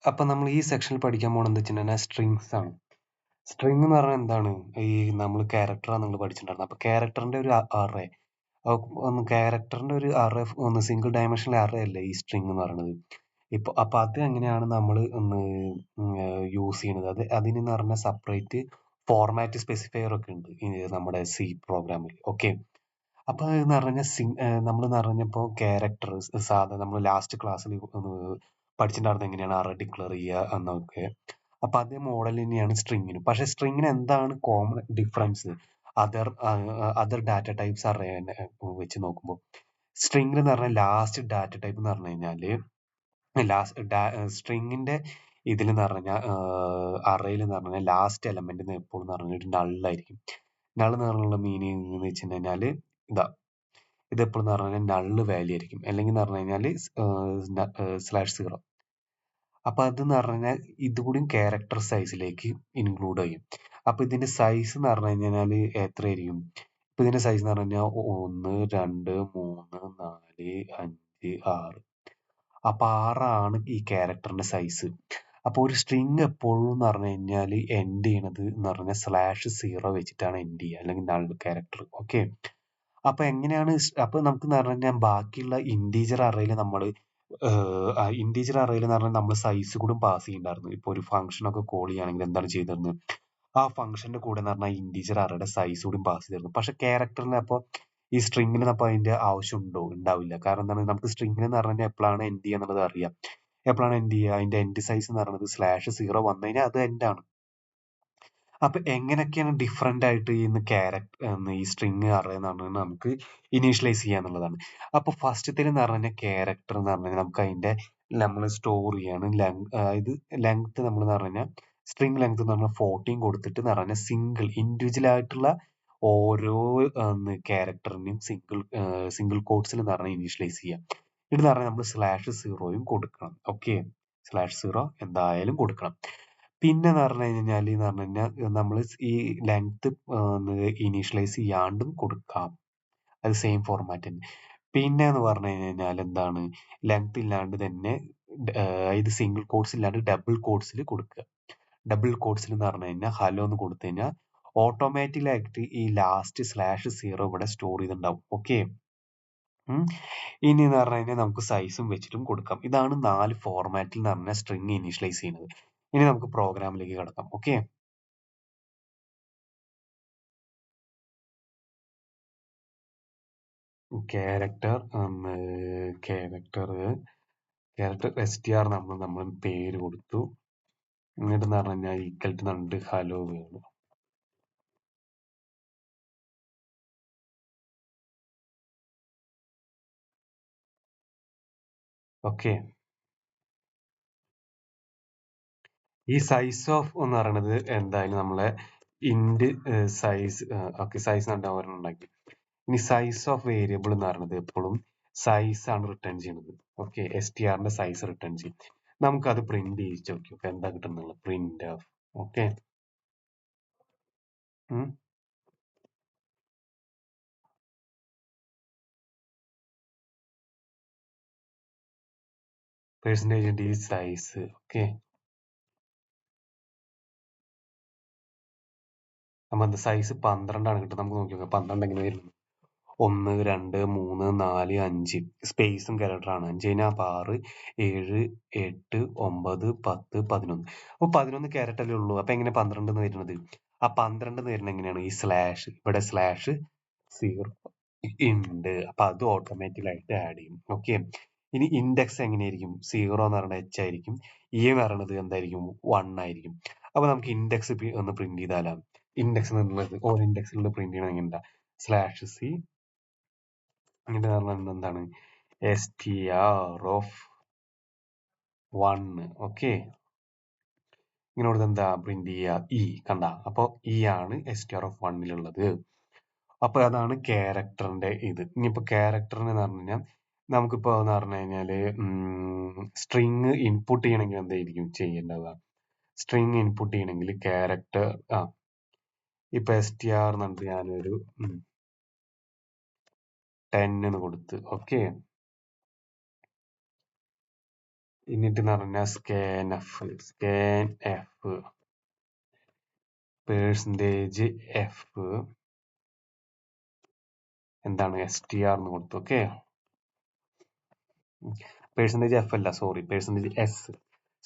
അപ്പൊ നമ്മൾ ഈ സെക്ഷനിൽ പഠിക്കാൻ പോണെന്ന് വെച്ചിട്ടുണ്ടെങ്കിൽ സ്ട്രിങ്സ് ആണ്. സ്ട്രിങ് എന്ന് പറഞ്ഞാൽ എന്താണ്? ഈ നമ്മൾ ക്യാരക്ടറാണ് നിങ്ങൾ പഠിച്ചിട്ടുണ്ടായിരുന്നത്. അപ്പൊ ക്യാരക്ടറിന്റെ ഒരു അറേ, ക്യാരക്ടറിന്റെ ഒരു അറേ, സിംഗിൾ ഡയമെൻഷണൽ അറേ അല്ലേ ഈ സ്ട്രിങ് എന്ന് പറയുന്നത്. അപ്പൊ അത് എങ്ങനെയാണ് നമ്മൾ യൂസ് ചെയ്യുന്നത്? അതിനെന്ന് പറഞ്ഞാൽ സെപ്പറേറ്റ് ഫോർമാറ്റ് സ്പെസിഫയർ ഒക്കെ ഉണ്ട് നമ്മുടെ സി പ്രോഗ്രാമിൽ. ഓക്കെ, അപ്പൊ എന്ന് പറഞ്ഞാൽ നമ്മൾ പറഞ്ഞപ്പോ ക്യാരക്ടർ സാധാരണ നമ്മൾ ലാസ്റ്റ് ക്ലാസ്സിൽ പഠിച്ചിട്ടുണ്ടായിരുന്നത് എങ്ങനെയാണ് അറേ ഡിക്ലെയർ ചെയ്യുക എന്നൊക്കെ. അപ്പൊ അതേ മോഡൽ തന്നെയാണ് സ്ട്രിങ്ങിനും. പക്ഷെ സ്ട്രിങ്ങിന് എന്താണ് common difference other data types array വെച്ച് നോക്കുമ്പോൾ? സ്ട്രിങ്ങിൽ എന്ന് പറഞ്ഞാൽ ലാസ്റ്റ് ഡാറ്റ ടൈപ്പ് എന്ന് പറഞ്ഞു കഴിഞ്ഞാല് സ്ട്രിങ്ങിന്റെ ഇതിൽ എന്ന് പറഞ്ഞാൽ അറേയിൽ എന്ന് പറഞ്ഞാൽ ലാസ്റ്റ് എലമെന്റ് എപ്പോഴും പറഞ്ഞാൽ ഒരു നള്ളായിരിക്കും. നൾ എന്ന് പറഞ്ഞുള്ള മീനിങ് എന്ന് വെച്ച് കഴിഞ്ഞാല് ഇത് എപ്പോഴും പറഞ്ഞാൽ നള്ള് വാല്യൂ ആയിരിക്കും, അല്ലെങ്കിൽ എന്ന് പറഞ്ഞു കഴിഞ്ഞാല് /0. അപ്പൊ അതെന്ന് പറഞ്ഞാൽ ഇതുകൂടി ക്യാരക്ടർ സൈസിലേക്ക് ഇൻക്ലൂഡ് ചെയ്യും. അപ്പൊ ഇതിന്റെ സൈസ് എന്ന് പറഞ്ഞു കഴിഞ്ഞാല് എത്രയായിരിക്കും? ഇപ്പൊ ഇതിന്റെ സൈസ് എന്ന് പറഞ്ഞു കഴിഞ്ഞാൽ 1, 2, 3, 4, 5, 6. അപ്പൊ 6 ഈ ക്യാരക്ടറിന്റെ സൈസ്. അപ്പൊ ഒരു സ്ട്രിങ് എപ്പോഴും എന്ന് പറഞ്ഞു കഴിഞ്ഞാല് എൻഡ് ചെയ്യണത് എന്ന് പറഞ്ഞാൽ /0 വെച്ചിട്ടാണ് എൻഡ് ചെയ്യുക, അല്ലെങ്കിൽ നൾ ക്യാരക്ടർ. ഓക്കെ, അപ്പൊ എങ്ങനെയാണ് അപ്പൊ നമുക്ക് എന്ന് പറഞ്ഞു കഴിഞ്ഞാൽ ബാക്കിയുള്ള ഇന്റീജർ അറേയിൽ നമ്മൾ നമ്മൾ സൈസ് കൂടെ പാസ് ചെയ്യുന്നുണ്ടായിരുന്നു. ഇപ്പൊ ഒരു ഫംഗ്ഷൻ ഒക്കെ കോൾ ചെയ്യുകയാണെങ്കിൽ എന്താണ് ചെയ്തിരുന്നത്? ആ ഫംഗ്ഷന്റെ കൂടെ എന്ന് പറഞ്ഞാൽ ഇന്റീജർ അറേയുടെ സൈസ് കൂടി പാസ് ചെയ്തിരുന്നു. പക്ഷെ ക്യാരക്ടറിന് അപ്പൊ ഈ സ്ട്രിങ്ങിന് അപ്പൊ അതിന്റെ ആവശ്യം ഉണ്ടാവില്ല. കാരണം എന്താണ്, നമുക്ക് സ്ട്രിങ്ങിന് എന്ന് പറഞ്ഞാൽ എപ്പോഴാണ് എൻഡ് ചെയ്യുക എന്നുള്ളത് അറിയാം. എപ്പോഴാണ് എൻഡ് ചെയ്യുക? അതിന്റെ എൻഡ് സൈസ് എന്ന് പറയുന്നത് /0 വന്നു കഴിഞ്ഞാൽ അത് എൻഡ് ആണ്. അപ്പൊ എങ്ങനെയൊക്കെയാണ് ഡിഫറെന്റ് ആയിട്ട് ഈ സ്ട്രിങ് അറേ എന്ന് പറഞ്ഞാൽ നമുക്ക് ഇനീഷ്യലൈസ് ചെയ്യുക എന്നുള്ളതാണ്. അപ്പൊ ഫസ്റ്റത്തേൽ എന്ന് പറഞ്ഞാൽ ക്യാരക്ടർ എന്ന് പറഞ്ഞാൽ നമുക്ക് അതിന്റെ നമ്മൾ സ്റ്റോർ ചെയ്യാണ് ഇത് ലെങ്ത് നമ്മൾ എന്ന് പറഞ്ഞാൽ സ്ട്രിങ് ലെങ്ത് നമ്മൾ 14 കൊടുത്തിട്ട് എന്ന് പറഞ്ഞാൽ ഇൻഡിവിജ്വൽ ആയിട്ടുള്ള ഓരോ ക്യാരക്ടറിനെയും സിംഗിൾ കോട്ട്സിൽ എന്ന് പറഞ്ഞാൽ ഇനീഷ്യലൈസ് ചെയ്യാം. എന്ന് പറഞ്ഞാൽ നമ്മൾ /0 കൊടുക്കണം. ഓക്കെ, /0 എന്തായാലും കൊടുക്കണം. പിന്നെ എന്ന് പറഞ്ഞു കഴിഞ്ഞാൽ നമ്മൾ ഈ ലെങ്ത് ഇനീഷ്യലൈസ് ചെയ്യാണ്ടും കൊടുക്കാം, അത് സെയിം ഫോർമാറ്റ് തന്നെ. പിന്നെ എന്ന് പറഞ്ഞു കഴിഞ്ഞാൽ എന്താണ്, ലെങ്ത് ഇല്ലാണ്ട് തന്നെ ഇത് സിംഗിൾ കോട്ട്സ് ഇല്ലാണ്ട് ഡബിൾ കോട്ട്സിൽ കൊടുക്കുക. ഡബിൾ കോട്ട്സിൽ എന്ന് പറഞ്ഞു കഴിഞ്ഞാൽ ഹലോ എന്ന് കൊടുത്തു കഴിഞ്ഞാൽ ഓട്ടോമാറ്റിക്കലായിട്ട് ഈ ലാസ്റ്റ് /0 ഇവിടെ സ്റ്റോർ ചെയ്തിട്ടുണ്ടാവും. ഓക്കെ, ഇനി എന്ന് പറഞ്ഞു കഴിഞ്ഞാൽ നമുക്ക് സൈസും വെച്ചിട്ടും കൊടുക്കാം. ഇതാണ് 4 ഫോർമാറ്റിൽ എന്ന് പറഞ്ഞാൽ സ്ട്രിങ് ഇനീഷ്യലൈസ് ചെയ്യുന്നത്. ഇനി നമുക്ക് പ്രോഗ്രാമിലേക്ക് കടക്കാം. ഓക്കെ, ക്യാരക്ടർ str നമ്മൾ പേര് കൊടുത്തു. എന്നിട്ട് എന്ന് പറഞ്ഞു കഴിഞ്ഞാൽ ഈക്വൽ ടു പറഞ്ഞിട്ട് ഹലോ വേണം. ഓക്കെ, ഈ സൈസ് ഓഫ് എന്ന് പറയുന്നത് എന്തായാലും നമ്മളെ ഇൻഡ് സൈസ്. ഓക്കെ, സൈസ് ഉണ്ടാക്കി. ഇനി സൈസ് ഓഫ് വേരിയബിൾ എന്ന് പറയുന്നത് എപ്പോഴും സൈസ് ആണ് റിട്ടേൺ ചെയ്യുന്നത്. ഓക്കെ, strന്റെ സൈസ് റിട്ടേൺ ചെയ്യും. നമുക്കത് പ്രിന്റ് ചെയ്യിച്ചു നോക്കി. അപ്പൊ എന്താ കിട്ടുന്നത്? Print of. Okay, percentage size. Okay, അപ്പൊ സൈസ് 12 ആണ് കിട്ടുന്നത്. നമുക്ക് നോക്കി നോക്കാം 12 എങ്ങനെ വരുന്നു. 1, 2, 3, 4, 5 സ്പേസും ക്യാരക്ടറാണ്. 5 കഴിഞ്ഞാൽ 6, 7, 8, 9, 10, 11. അപ്പൊ 11 ക്യാരക്ടറല്ലേ ഉള്ളൂ. അപ്പൊ എങ്ങനെ 12 എന്ന് വരുന്നത്? ആ 12 എന്ന് വരുന്നത് എങ്ങനെയാണ്? ഈ ഇവിടെ /0 ഉണ്ട്. അപ്പൊ അത് ഓട്ടോമാറ്റിക്കലായിട്ട് ആഡ് ചെയ്യും. ഓക്കെ, ഇനി ഇൻഡെക്സ് എങ്ങനെയായിരിക്കും? 0 എന്ന് പറയുന്നത് h ആയിരിക്കും. എന്ന് പറയുന്നത് എന്തായിരിക്കും? 1 ആയിരിക്കും. അപ്പൊ നമുക്ക് ഇൻഡെക്സ് ഒന്ന് പ്രിന്റ് ചെയ്താലോ? ഇൻഡെക്സ് എന്നുള്ളത് ഓരോ ഇൻഡെക്സിൽ പ്രിന്റ് ചെയ്യണം. എങ്ങനെയാ? /c എന്നിട്ട് പറഞ്ഞാൽ എന്താണ്? str(1). ഓക്കെ, ഇങ്ങനെ കൊടുത്ത് എന്താ പ്രിന്റ് ചെയ്യുക? കണ്ട. അപ്പൊ ആണ് str(1) ഉള്ളത്. അപ്പൊ അതാണ് ക്യാരക്ടറിന്റെ ഇത്. ഇനിയിപ്പോ ക്യാരക്ടറിന് എന്ന് പറഞ്ഞു കഴിഞ്ഞാൽ നമുക്കിപ്പോ എന്ന് പറഞ്ഞു കഴിഞ്ഞാല് സ്ട്രിങ് ഇൻപുട്ട് ചെയ്യണമെങ്കിൽ എന്തായിരിക്കും ചെയ്യേണ്ടത്? സ്ട്രിങ് ഇൻപുട്ട് ചെയ്യണമെങ്കിൽ ക്യാരക്ടർ ഇപ്പൊ str എന്നിട്ട് ഞാനൊരു 10 എന്ന് കൊടുത്ത്. ഓക്കെ, എന്നിട്ട് എന്ന് പറഞ്ഞാൽ സ്കാൻ എഫ് പേഴ്സൻറ്റേജ് എഫ് എന്താണ് STR എന്ന് കൊടുത്തു. ഓക്കെ, പേഴ്സൻറ്റേജ് എഫ് അല്ല, സോറി, പേഴ്സൻറ്റേജ് എസ്.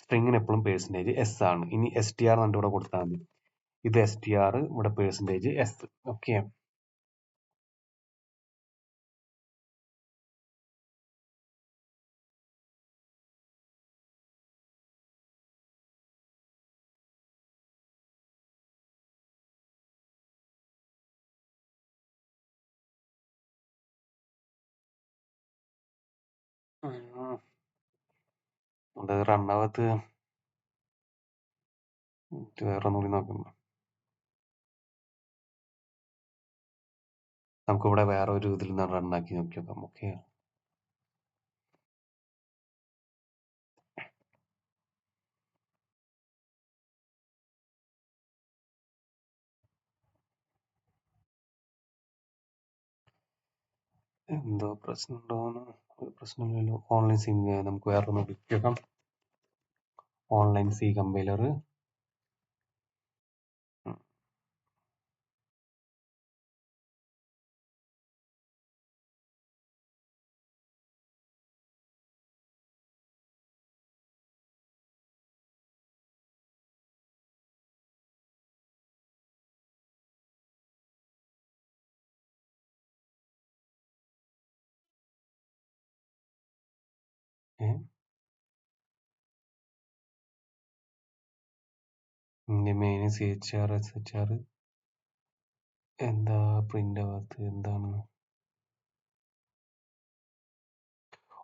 സ്ട്രിങ്ങിന് എപ്പോഴും പേഴ്സൻറ്റേജ് എസ് ആണ്. ഇനി STR എന്നിട്ട് ഇവിടെ കൊടുത്താൽ മതി. ഇത് STR, ഇവിടെ പേഴ്സൻറ്റേജ് എസ്. ഓക്കെ, അത് റണ്ണാകത്ത് വേറെ ഒന്നുകൂടി നോക്കണം. നമുക്കിവിടെ വേറെ ഒരു ഇതിൽ നിന്ന് റണ്ണാക്കി നോക്കി നോക്കാം. ഓക്കെ, എന്തോ പ്രശ്നം ഉണ്ടോന്ന്. ഒരു പ്രശ്നമില്ലല്ലോ. ഓൺലൈൻ സി നമുക്ക് വേറെ ഒന്ന് ക്ലിക്ക് നോക്കാം. Online C compiler. India main CHR SHR എന്താ പ്രിന്റ് ആവാത്ത എന്താണ്?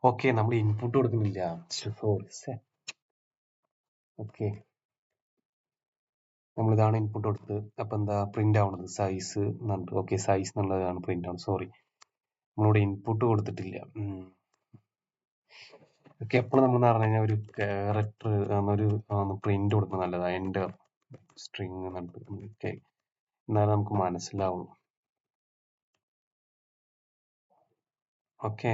ഓക്കെ, നമ്മൾ ഇൻപുട്ട് കൊടുക്കുന്നില്ല. സോറി. ഓക്കെ, നമ്മളിതാണ് ഇൻപുട്ട് കൊടുത്തത്. അപ്പൊ എന്താ പ്രിന്റ് ആവണത്? സൈസ് എന്നുണ്ട്. ഓക്കെ, സൈസ് എന്നുള്ളതാണ് പ്രിന്റ് ആണ്. സോറി, നമ്മളിവിടെ ഇൻപുട്ട് കൊടുത്തിട്ടില്ല. ഓക്കെ, എപ്പോഴും നമ്മൾ പറഞ്ഞു കഴിഞ്ഞാൽ ഒരു ക്യാരക്ടർ എന്നൊരു പ്രിന്റ് കൊടുക്കുന്നത് നല്ലതാണ്. എൻ്റർ സ്ട്രിങ് എന്നുണ്ട്. ഓക്കെ, എന്നാലും നമുക്ക് മനസ്സിലാവും. ഓക്കെ,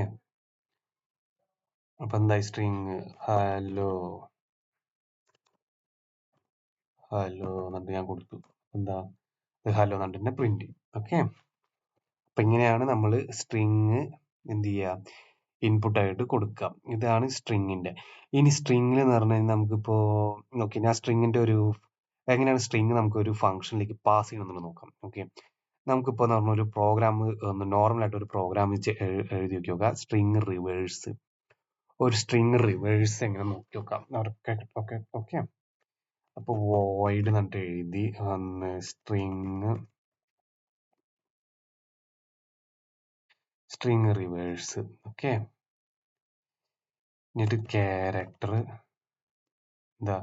അപ്പൊ എന്തായി? സ്ട്രിങ് ഹലോ എന്നിട്ട് ഞാൻ കൊടുത്തു. എന്താ ഹലോ എന്നിട്ട് തന്നെ പ്രിന്റ്. ഓക്കെ, അപ്പൊ ഇങ്ങനെയാണ് നമ്മൾ സ്ട്രിങ് എന്ത് ചെയ്യുക, ഇൻപുട്ട് ആയിട്ട് കൊടുക്കുക. ഇതാണ് സ്ട്രിങ്ങിന്റെ. ഇനി സ്ട്രിങ്ങിൽ എന്ന് പറഞ്ഞു കഴിഞ്ഞാൽ നമുക്കിപ്പോ ഓക്കെ, ഞാൻ സ്ട്രിങ്ങിന്റെ ഒരു എങ്ങനെയാണ് സ്ട്രിങ് നമുക്ക് ഒരു ഫംഗ്ഷനിലേക്ക് പാസ് ചെയ്യണമെന്ന് നോക്കാം. ഓക്കെ, നമുക്കിപ്പോ എന്ന് പറഞ്ഞ ഒരു പ്രോഗ്രാം നോർമൽ ആയിട്ട് ഒരു പ്രോഗ്രാം എഴുതി നോക്കാം. സ്ട്രിങ് റിവേഴ്സ്, ഒരു സ്ട്രിങ് റിവേഴ്സ് എങ്ങനെ നോക്കി നോക്കാം. ഓക്കെ ഓക്കെ, അപ്പൊ വോയിഡ് എന്നിട്ട് എഴുതി സ്ട്രിങ് റിവേഴ്സ്. ഓക്കെ, എന്നിട്ട് ക്യാരക്ടർ എന്താ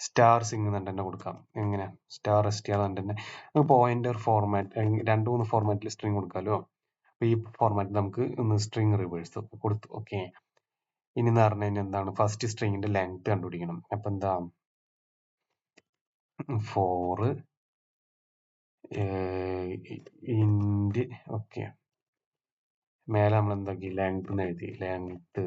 സ്റ്റാർ സിംഗ് എന്നിട്ട് തന്നെ കൊടുക്കാം. എങ്ങനെ? സ്റ്റാർ STR എന്നിട്ട് തന്നെ പോയിന്റർ ഫോർമാറ്റ്, 2-3 ഫോർമാറ്റിൽ സ്ട്രിങ് കൊടുക്കാമല്ലോ. അപ്പൊ ഈ ഫോർമാറ്റിൽ നമുക്ക് ഒന്ന് സ്ട്രിങ് റിവേഴ്സ് കൊടുത്തു. ഓക്കെ, ഇനി എന്ന് പറഞ്ഞു കഴിഞ്ഞാൽ എന്താണ്, ഫസ്റ്റ് സ്ട്രിങ്ങിന്റെ ലെങ്ത് കണ്ടുപിടിക്കണം. അപ്പൊ എന്താ 4 ഇൻറ്റ്. ഓക്കെ, മേലെ നമ്മൾ എന്താക്കി ലെങ്ത് എന്ന് എഴുതി. ലെങ്ത്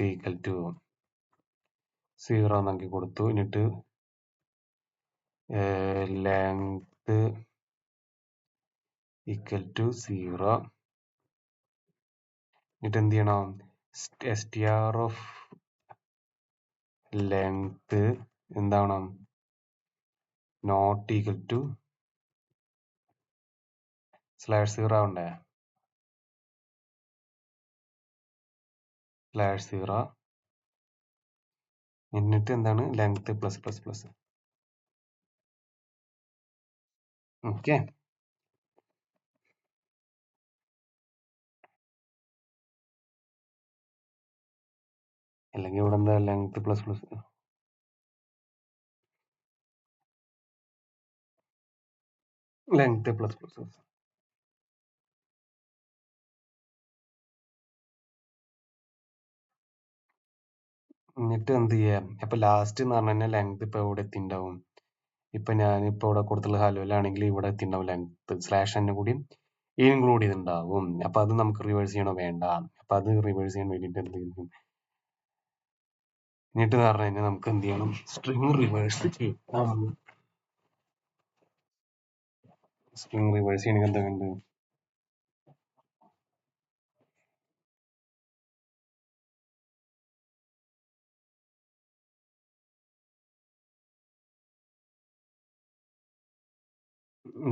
ഈക്വൽ ടു 0 എന്നാക്കി കൊടുത്തു. എന്നിട്ട് ലെങ്ത് ഈക്വൽ ടു 0. എന്നിട്ട് എന്ത് ചെയ്യണം? STR ഓഫ് ലെങ്ത് എന്താവണം? നോട്ട് ഈക്വൽ ടു /0 ആവണ്ടേ? /0 എന്നിട്ട് എന്താണ് ലെങ്ത് പ്ലസ്. ഓക്കെ, അല്ലെങ്കിൽ ഇവിടെ എന്താ ലെങ്ത് പ്ലസ് ലെങ്ത് പ്ലസ്. എന്നിട്ട് എന്ത് ചെയ്യാം? അപ്പൊ ലാസ്റ്റ് എന്ന് പറഞ്ഞു കഴിഞ്ഞാൽ ലെങ്ത് ഇപ്പൊ എവിടെ എത്തിണ്ടാവും? ഇപ്പൊ ഞാനിപ്പോ ഇവിടെ കൊടുത്തുള്ള ഹലോയിലാണെങ്കിൽ ഇവിടെ എത്തിണ്ടാവും ലെങ്ത് /n കൂടി ഇൻക്ലൂഡ് ചെയ്തിട്ടുണ്ടാവും. അപ്പൊ അത് നമുക്ക് റിവേഴ്സ് ചെയ്യണോ വേണ്ട. അപ്പൊ അത് റിവേഴ്സ് ചെയ്യാൻ വേണ്ടിയിട്ട് എന്ത് ചെയ്യും, എന്നിട്ട് പറഞ്ഞു കഴിഞ്ഞാൽ നമുക്ക് എന്ത് ചെയ്യണം, സ്ട്രിങ് റിവേഴ്സ് ചെയ്യണം. സ്ട്രിങ് റിവേഴ്സ് ചെയ്യണമെങ്കിൽ എന്താ വേണ്ടത്,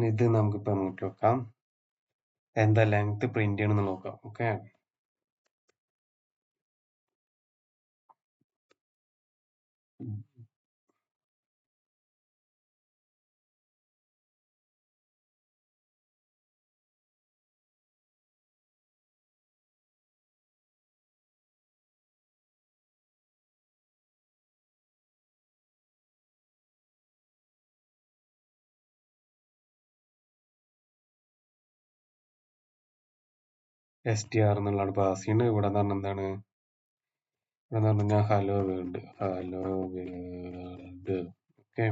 ഇത് നമുക്കിപ്പോ നോക്കി നോക്കാം. എന്താ ലെങ്ത് പ്രിന്റ് ചെയ്യണമെന്ന് നോക്കാം. ഓക്കെ, str എന്നുള്ളതാണ് പാസ് ചെയ്യുന്നത്. ഇവിടെ നിന്ന് എന്താണ്, ഇവിടെ നിന്ന് പറഞ്ഞാൽ hello world, hello world. Okay,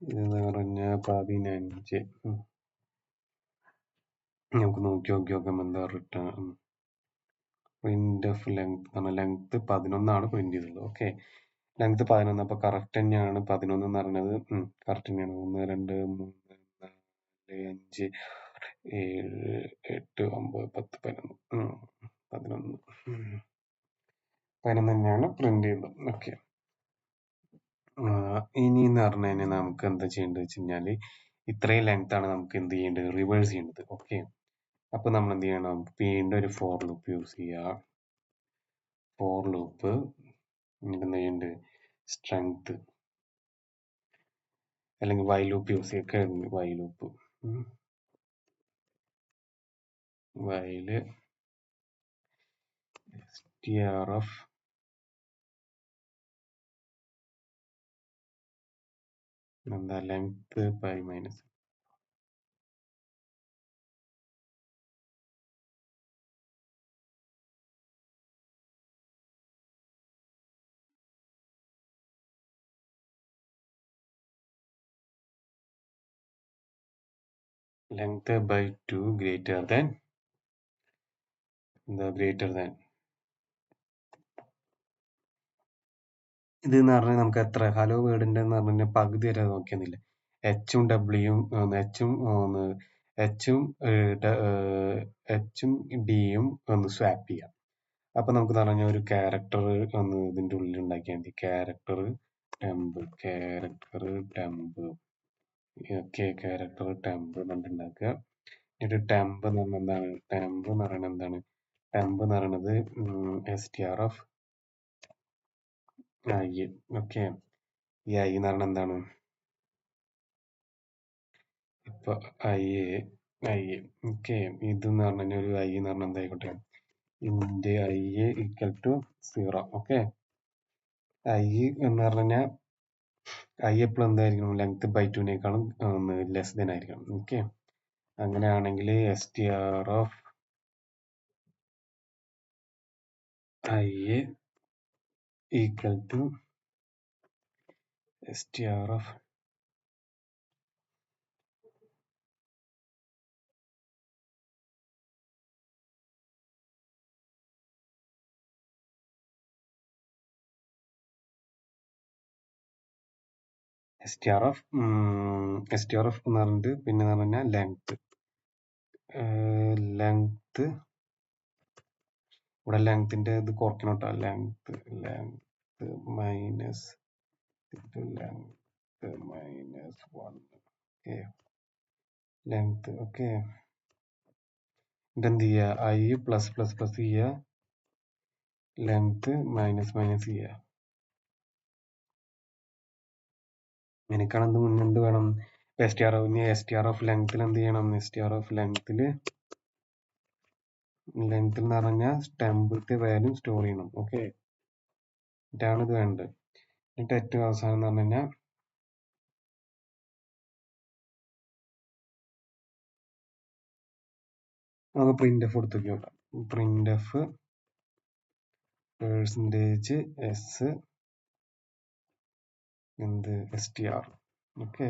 ഇതെന്ന് പറഞ്ഞാൽ 15. നമുക്ക് നോക്കി നോക്കാം എന്താ റിട്ടേൺ. പ്രിന്റ് ഓഫ് ലെങ്ത് ആണ്, ലെങ്ത് 11 പ്രിന്റ് ചെയ്തിട്ടുള്ളത്. Okay, length 11. അപ്പൊ കറക്റ്റ് തന്നെയാണ് 11 എന്ന് പറഞ്ഞത്. കറക്റ്റ് തന്നെയാണ്. 1 2 3 4 5 7 8 9 10 11 11 തന്നെയാണ് പ്രിന്റ് ചെയ്തത്. ഓക്കെ, ഇനി എന്ന് പറഞ്ഞു കഴിഞ്ഞാൽ നമുക്ക് എന്താ ചെയ്യേണ്ടത് വെച്ച് കഴിഞ്ഞാല്, ഇത്രയും ലെങ്ത് ആണ് നമുക്ക് എന്ത് ചെയ്യേണ്ടത്, റിവേഴ്സ് ചെയ്യേണ്ടത്. ഓക്കെ, അപ്പൊ നമ്മൾ എന്ത് ചെയ്യണം, വീണ്ടും ഒരു ഫോർ ലൂപ്പ് യൂസ് ചെയ്യുക. ഫോർ ലൂപ്പ് എന്നിട്ട് എന്ത് ചെയ്യുന്നുണ്ട്, സ്ട്രെങ്ത് അല്ലെങ്കിൽ വൈ ലൂപ്പ് യൂസ് ചെയ്യൊക്കെ. While loop, while str of എന്താ length pi minus length by 2 greater than എന്താ, ഗ്രേറ്റർ ദാൻ. ഇത് എന്ന് പറഞ്ഞാൽ നമുക്ക് എത്ര ഹലോ വേർഡിന്റെ എന്ന് പറഞ്ഞു കഴിഞ്ഞാൽ പകുതി വരെ നോക്കിയെന്നില്ല. എച്ചും ഡബ്ല്യൂയും എച്ചും ഡിയും ഒന്ന് സ്വാപ്പ് ചെയ്യാം. അപ്പൊ നമുക്ക് പറഞ്ഞ ഒരു ക്യാരക്ടർ ഒന്ന് ഇതിന്റെ ഉള്ളിൽ ഉണ്ടാക്കിയാൽ മതി. Character temp, character temp. Okay, character temp ഉണ്ടാക്കുക. എന്നിട്ട് ടെമ്പ് എന്ന് പറഞ്ഞാൽ എന്താണ്, ടെമ്പ് എന്ന് പറയുന്നത് എന്താണ്, ടെമ്പ് എന്ന് പറയുന്നത് str of i. ഓക്കെ, ഈ ഐ എന്ന് പറയുന്നത് എന്താണ്, ഇപ്പൊ ഐ. ഓക്കെ, ഇതെന്ന് പറഞ്ഞു കഴിഞ്ഞാൽ ഒരു ഐ എന്ന് പറഞ്ഞാൽ എന്തായിക്കോട്ടെ, ഇന്റെ I equal to 0. Okay, I എന്ന് പറഞ്ഞു കഴിഞ്ഞാൽ ഐ എപ്പോഴും എന്തായിരിക്കണം, ലെങ്ത് ബൈ 2നേക്കാളും ലെസ് ദൻ ആയിരിക്കണം. ഓക്കെ, അങ്ങനെയാണെങ്കിൽ str of i equal to str of str of എന്ന് പറഞ്ഞിട്ട് പിന്നെ പറഞ്ഞാൽ ലെങ്ത് ഇവിടെ ലെങ്ത്തിന്റെ ഇത് കുറയ്ക്കണം കേട്ടോ. Length minus length minus 1. Okay, length. Okay, ഇതെന്ത് ചെയ്യുക, ഐ പ്ലസ് പ്ലസ് പ്ലസ് ചെയ്യുക, ലെങ്ത് മൈനസ് മൈനസ് ചെയ്യുക. എനിക്കാണെന്ത് മുന്നെന്ത് വേണം, str ഓഫ് ലെങ്ത്തിൽ എന്ത് ചെയ്യണം, str ഓഫ് ലെങ്ത്തിൽ എന്ന് പറഞ്ഞാൽ ടെമ്പിളത്തെ വാല്യൂ സ്റ്റോർ ചെയ്യണം. ഓക്കെ, ഇതാണ് ഇത് വേണ്ടത്. എന്നിട്ട് ഏറ്റവും അവസാനം എന്ന് പറഞ്ഞു കഴിഞ്ഞാൽ നമുക്ക് പ്രിന്റ് എഫ് കൊടുത്തു നോക്കാം. പ്രിന്റ് എഫ് പെർസെൻറ്റേജ് എസ് എന്ത് str. ഓക്കെ,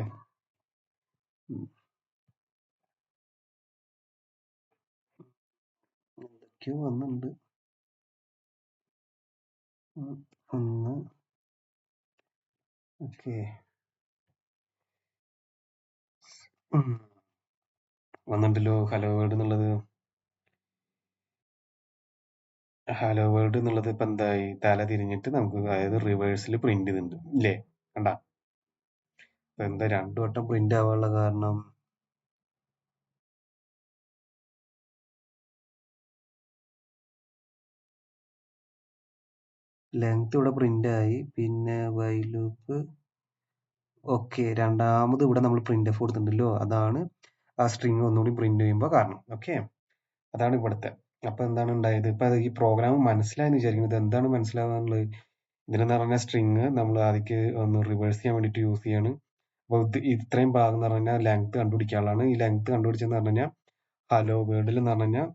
എവിടേക്കോ വന്നിട്ടുണ്ട്. ഒന്ന് ഓക്കെ വന്നിട്ടുണ്ടല്ലോ ഹലോ വേൾഡ് എന്നുള്ളത്. ഹലോ വേൾഡ് എന്നുള്ളത് ഇപ്പൊ എന്തായി? തല തിരിഞ്ഞിട്ട് നമുക്ക് അതായത് റിവേഴ്സിൽ പ്രിന്റ് ചെയ്തിട്ടുണ്ട് ഇല്ലേ? കണ്ടാ? അപ്പൊ എന്താ രണ്ടു വട്ടം പ്രിന്റ് ആവാനുള്ള കാരണം? ലെങ്ത് ഇവിടെ പ്രിന്റ് ആയി. പിന്നെ വൈൽ ലൂപ്പ് ഓക്കെ. രണ്ടാമത് ഇവിടെ നമ്മൾ പ്രിന്റ് എഫ് കൊടുത്തിട്ടുണ്ടല്ലോ, അതാണ് ആ സ്ട്രിങ് ഒന്നുകൂടി പ്രിന്റ് ചെയ്യുമ്പോൾ കാരണം. ഓക്കെ, അതാണ് ഇവിടുത്തെ. അപ്പൊ എന്താണ് ഉണ്ടായത്? ഇപ്പൊ ഈ പ്രോഗ്രാം മനസ്സിലായെന്ന് വിചാരിക്കുന്നത്. എന്താണ് മനസ്സിലാവാനുള്ളത്? ഇതിനെന്ന് പറഞ്ഞാൽ സ്ട്രിങ് നമ്മൾ ആദ്യക്ക് ഒന്ന് റിവേഴ്സ് ചെയ്യാൻ വേണ്ടിയിട്ട് യൂസ് ചെയ്യാണ്. അപ്പോൾ ഇത്രയും ഭാഗം എന്ന് പറഞ്ഞാൽ ലെങ്ത് കണ്ടുപിടിക്കാനുള്ളതാണ്. ഈ ലെങ്ത് കണ്ടുപിടിച്ചെന്ന് പറഞ്ഞു കഴിഞ്ഞാൽ ഹലോ വേർഡിൽ എന്ന് പറഞ്ഞു കഴിഞ്ഞാൽ